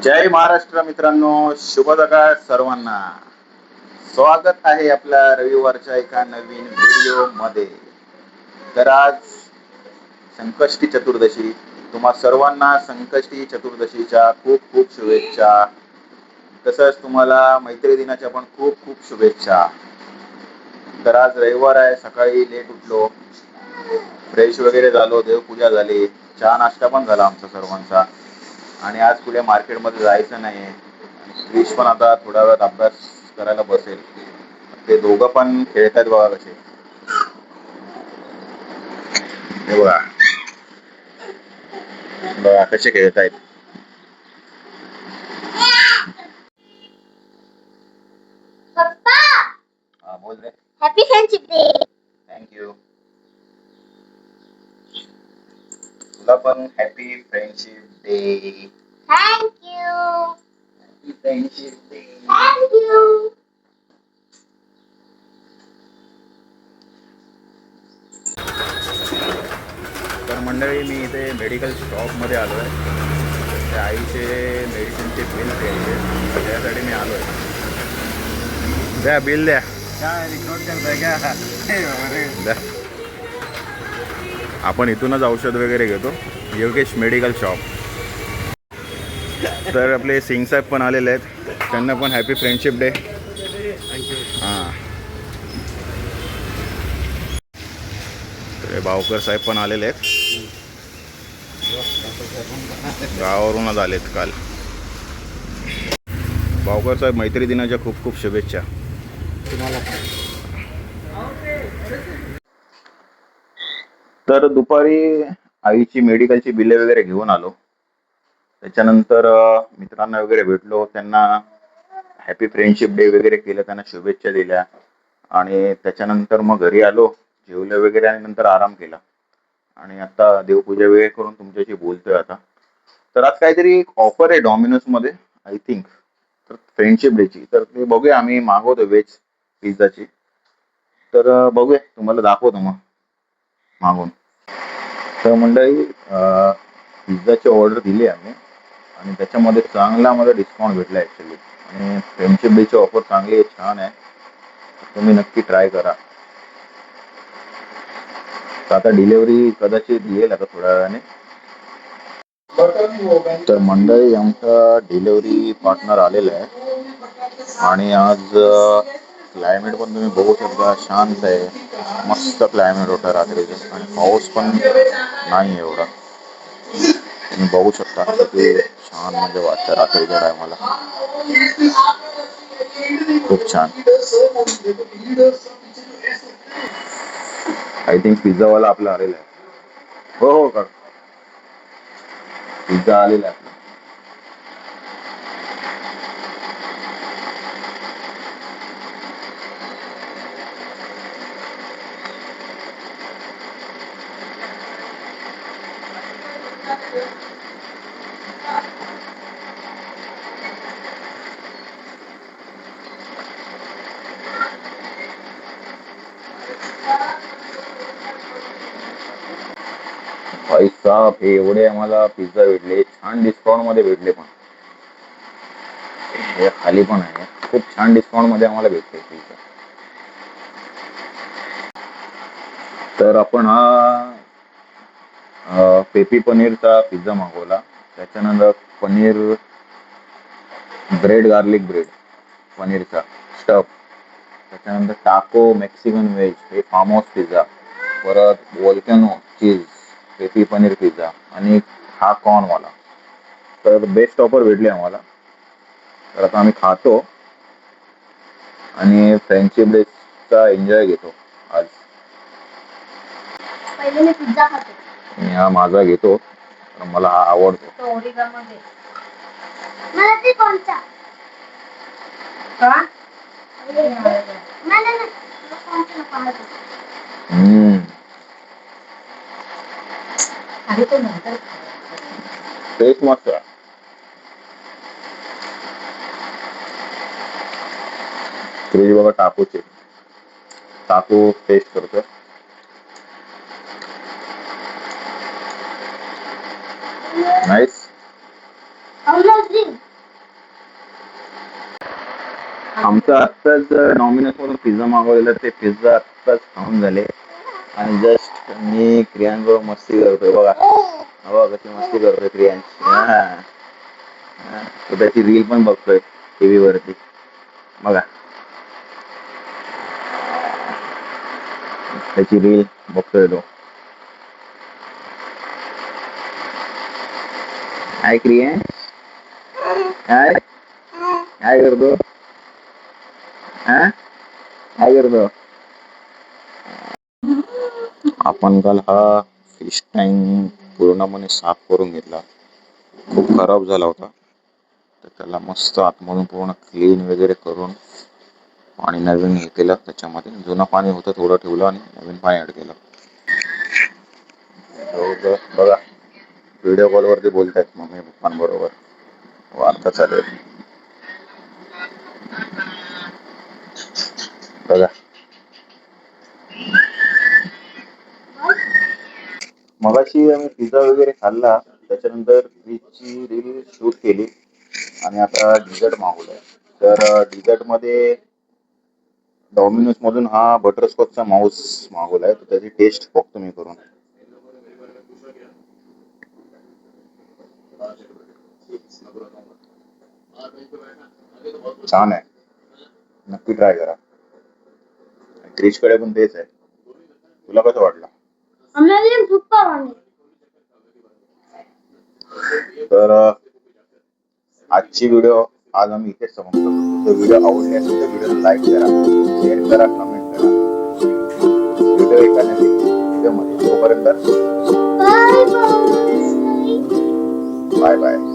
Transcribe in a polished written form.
जय महाराष्ट्र मित्रांनो, शुभ सकाळ सर्वांना. स्वागत आहे आपल्या रविवारच्या एका नवीन व्हिडिओ मध्ये. तर आज संकष्टी चतुर्दशी. तुम्हा सर्वांना संकष्टी चतुर्दशीच्या खूप खूप शुभेच्छा. तसंच तुम्हाला मैत्री दिनाच्या पण खूप खूप शुभेच्छा. तर आज रविवार आहे, सकाळी लेट उठलो, फ्रेश वगैरे झालो, देवपूजा झाली, चहा नाश्ता पण झाला आमचा सर्वांचा. आणि आज कुठे मार्केटमध्ये जायचं नाही आहे. क्रिश पण आता थोड्या वेळात अभ्यास करायला बसेल. ते दोघं पण खेळतात बघा कसे. हे बघा बघा कसे खेळत आहेत. पप्पा हा बोल रे. Happy friendship day. थँक्यू. तुला पण happy friendship day. Thank you. Happy friendship day. Thank you. तर मंडळी, मी इथे मेडिकल शॉपमध्ये आलो आहे. त्या आईचे मेडिसिनचे बिल द्यायचे, त्यासाठी मी आलो आहे. द्या बिल द्या. काय रिकॉर्ड करताय का? द्या. आपण इथूनच औषध वगैरे घेतो, योगेश मेडिकल शॉप. तर आपले सिंग साहेब पण आलेले आहेत, त्यांना पण हॅपी फ्रेंडशिप डे. थँक्यू. हां, तर भावकर साहेब पण आलेले आहेत, गावावरूनच आलेत काल. भावकर साहेब, मैत्री दिनाच्या खूप खूप शुभेच्छा तुम्हाला. तर दुपारी आईची मेडिकलची बिले वगैरे घेऊन आलो. त्याच्यानंतर मित्रांना वगैरे भेटलो, त्यांना हॅपी फ्रेंडशिप डे वगैरे केलं, त्यांना शुभेच्छा दिल्या. आणि त्याच्यानंतर मग घरी आलो, जेवलं वगैरे आणि नंतर आराम केला. आणि आता देवपूजा वगैरे करून तुमच्याशी बोलतोय आता. तर आज काहीतरी एक ऑफर आहे डॉमिनोजमध्ये, आय थिंक, तर फ्रेंडशिप डेची. तर ते बघूया, आम्ही मागवतो व्हेज पिझ्झाची. तर बघूया, तुम्हाला दाखवतो मग मागून. तर मंडळी, पिझ्झाची ऑर्डर दिली आम्ही आणि त्याच्यामध्ये चांगला मला डिस्काउंट भेटला ॲक्च्युली. आणि फ्रेंडशिप डेची ऑफर चांगली आहे, छान आहे. तुम्ही नक्की ट्राय करा. तर आता डिलेवरी कदाचित येईल आता थोड्या वेळाने. तर मंडळी, आमचा डिलेवरी पार्टनर आलेला आहे. आणि आज क्लायमेट पण तुम्ही बघू शकता, शांत आहे, मस्त क्लायमेट होता रात्रीचं. आणि पाऊस पण नाही एवढा, तुम्ही बघू शकता किती छान म्हणजे वाटतं रात्रीच्या टायमाला. खूप छान. आय थिंक पिझ्झावाला आपला आलेला आहे. हो हो का, पिझ्झा आलेला आहे. भाई साहेब, हे एवढे आम्हाला पिझ्झा भेटले, छान डिस्काउंट मध्ये भेटले. पण हे खाली पण आहे, खूप छान डिस्काउंट मध्ये आम्हाला भेटले पिझ्झा. तर आपण हा पेपी पनीरचा पिझ्झा मागवला. त्याच्यानंतर पनीर ब्रेड, गार्लिक ब्रेड पनीरचा स्टफ. त्याच्यानंतर टाको मेक्सिकन व्हेज, हे फार्म हाऊस पिझ्झा. परत वोल्कॅनो चीज पेपी पनीर पिझ्झा. आणि हा कॉर्नवाला. तर बेस्ट ऑफर भेटली आम्हाला. तर आता आम्ही खातो आणि फ्रेंडशिप डेचा एन्जॉय घेतो आज. पहिले मी पिझ्झा खाते. मी हा माझा घेतो, कारण मला हा आवडतो. तो ओरिगामध्ये. मला ते कोणता? का? मला ना कोणता नको आवडतो. अरे तो नंतर टेस्ट मस्त आहे. फ्रीज बघा, टाकोचे. टाको टेस्ट करतोय. नाईस. अमोल ड्रिंक. आमचं आत्ताच डॉमिनोज मधून पिझ्झा मागवलेला, ते पिझ्झा आत्ताच खाऊन झाले आणि जस्ट मी क्रियांबरोबर मस्ती करतोय बघा. बघा कशी मस्ती करतोय क्रियांश. तो त्याची रील पण बघतोय टीव्ही वरती बघा. त्याची रील बघतोय तो. काय क्रियांश, काय काय करतो, काय करतो. आपण काल हा फिश टँक पूर्णपणे साफ करून घेतला. खूप खराब झाला होता, तर त्याला मस्त आतमधून पूर्ण क्लीन वगैरे करून पाणी नवीन हे केलं. त्याच्यामध्ये जुनं पाणी होतं थोडं ठेवलं आणि नवीन पाणी ऍड केलं. बघा व्हिडिओ कॉलवरती बोलतायत मम्मी पप्पांबरोबर, वार्ता चालू आहे बघा. मगाशी आम्ही पिझ्झा वगैरे खाल्ला, त्याच्यानंतर फ्रीजची रील शूट केली आणि आता डिझर्ट मागवलाय. तर डिझर्ट मध्ये डॉमिनोज मधून हा बटरस्कॉचचा माऊस मागवलाय, तर त्याची टेस्ट बघतो मी करून. छान आहे, नक्की ट्राय करा. क्रिशकडे पण तेच आहे. तुला कसं वाटलं? आम्हाला खूप आवडले. तर आजची व्हिडिओ आज आम्ही इथेच समाप्त. जर व्हिडिओ आवडले असेल तर व्हिडिओला लाईक करा, शेअर करा, कमेंट करा. व्हिडिओ एखाद्या व्हिडिओमध्ये तोपर्यंत बाय बाय. Bye bye.